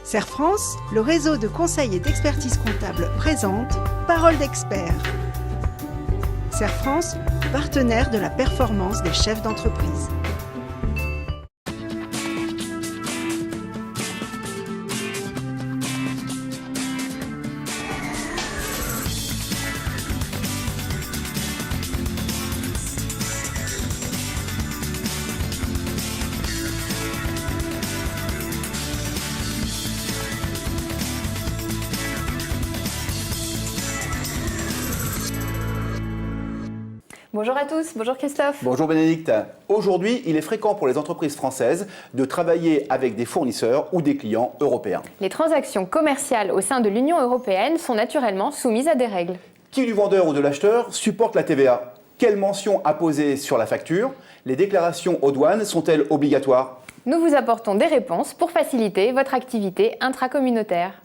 Serre France, le réseau de conseil et d'expertise comptable présente Parole d'expert. Serre France, partenaire de la performance des chefs d'entreprise. Bonjour à tous, bonjour Christophe. Bonjour Bénédicte. Aujourd'hui, il est fréquent pour les entreprises françaises de travailler avec des fournisseurs ou des clients européens. Les transactions commerciales au sein de l'Union européenne sont naturellement soumises à des règles. Qui du vendeur ou de l'acheteur supporte la TVA? Quelles mentions apposer sur la facture? Les déclarations aux douanes sont-elles obligatoires? Nous vous apportons des réponses pour faciliter votre activité intracommunautaire.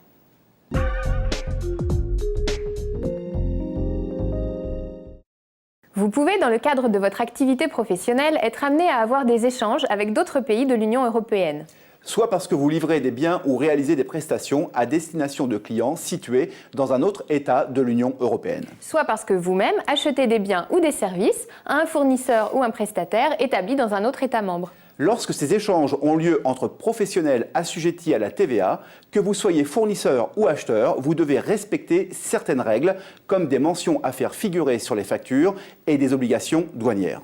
Vous pouvez, dans le cadre de votre activité professionnelle, être amené à avoir des échanges avec d'autres pays de l'Union européenne. Soit parce que vous livrez des biens ou réalisez des prestations à destination de clients situés dans un autre État de l'Union européenne. Soit parce que vous-même achetez des biens ou des services à un fournisseur ou un prestataire établi dans un autre État membre. Lorsque ces échanges ont lieu entre professionnels assujettis à la TVA, que vous soyez fournisseur ou acheteur, vous devez respecter certaines règles, comme des mentions à faire figurer sur les factures et des obligations douanières.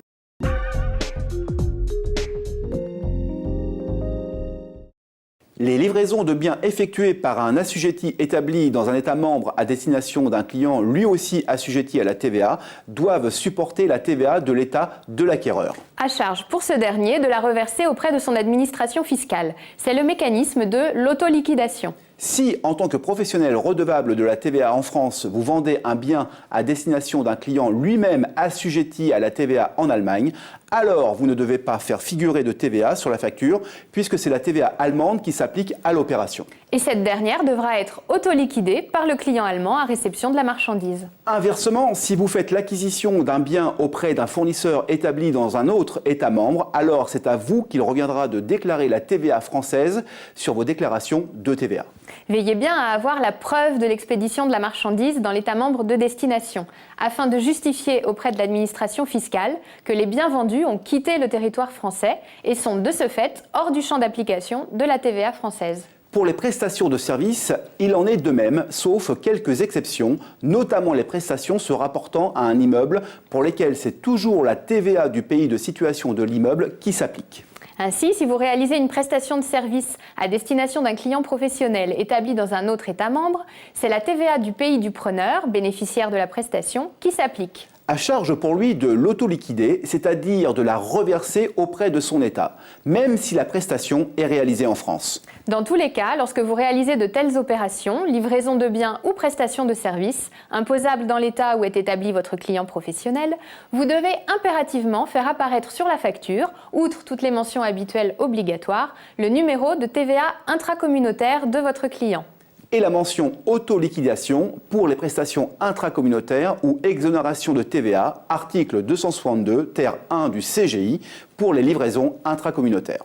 Les livraisons de biens effectuées par un assujetti établi dans un État membre à destination d'un client lui aussi assujetti à la TVA doivent supporter la TVA de l'État de l'acquéreur. À charge pour ce dernier de la reverser auprès de son administration fiscale. C'est le mécanisme de l'autoliquidation. Si, en tant que professionnel redevable de la TVA en France, vous vendez un bien à destination d'un client lui-même assujetti à la TVA en Allemagne, alors vous ne devez pas faire figurer de TVA sur la facture, puisque c'est la TVA allemande qui s'applique à l'opération. Et cette dernière devra être autoliquidée par le client allemand à réception de la marchandise. Inversement, si vous faites l'acquisition d'un bien auprès d'un fournisseur établi dans un autre État membre, alors c'est à vous qu'il reviendra de déclarer la TVA française sur vos déclarations de TVA. Veillez bien à avoir la preuve de l'expédition de la marchandise dans l'État membre de destination, afin de justifier auprès de l'administration fiscale que les biens vendus ont quitté le territoire français et sont de ce fait hors du champ d'application de la TVA française. Pour les prestations de services, il en est de même, sauf quelques exceptions, notamment les prestations se rapportant à un immeuble pour lesquelles c'est toujours la TVA du pays de situation de l'immeuble qui s'applique. Ainsi, si vous réalisez une prestation de service à destination d'un client professionnel établi dans un autre État membre, c'est la TVA du pays du preneur, bénéficiaire de la prestation, qui s'applique. À charge pour lui de l'autoliquider, c'est-à-dire de la reverser auprès de son État, même si la prestation est réalisée en France. Dans tous les cas, lorsque vous réalisez de telles opérations, livraison de biens ou prestation de services, imposables dans l'État où est établi votre client professionnel, vous devez impérativement faire apparaître sur la facture, outre toutes les mentions habituelles obligatoires, le numéro de TVA intracommunautaire de votre client. Et la mention autoliquidation pour les prestations intracommunautaires ou exonération de TVA, article 262, ter 1 du CGI, pour les livraisons intracommunautaires.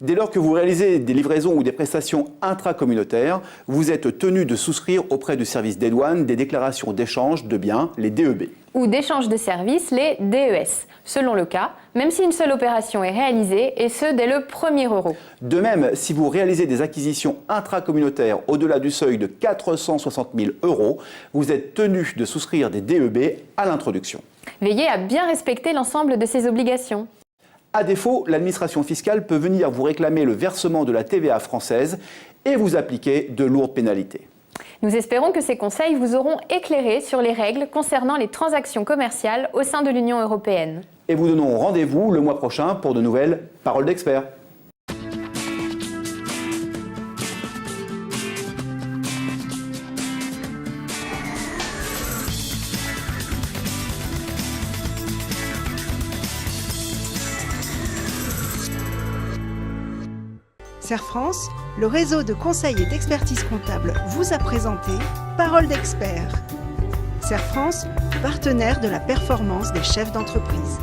Dès lors que vous réalisez des livraisons ou des prestations intracommunautaires, vous êtes tenu de souscrire auprès du service des douanes des déclarations d'échange de biens, les DEB. Ou d'échange de services, les DES, selon le cas, même si une seule opération est réalisée, et ce, dès le premier euro. De même, si vous réalisez des acquisitions intracommunautaires au-delà du seuil de 460 000 €, vous êtes tenu de souscrire des DEB à l'introduction. Veillez à bien respecter l'ensemble de ces obligations. À défaut, l'administration fiscale peut venir vous réclamer le versement de la TVA française et vous appliquer de lourdes pénalités. Nous espérons que ces conseils vous auront éclairé sur les règles concernant les transactions commerciales au sein de l'Union européenne. Et vous donnons rendez-vous le mois prochain pour de nouvelles Paroles d'experts. Serre France, le réseau de conseil et d'expertise comptable vous a présenté Parole d'expert. Serre France, partenaire de la performance des chefs d'entreprise.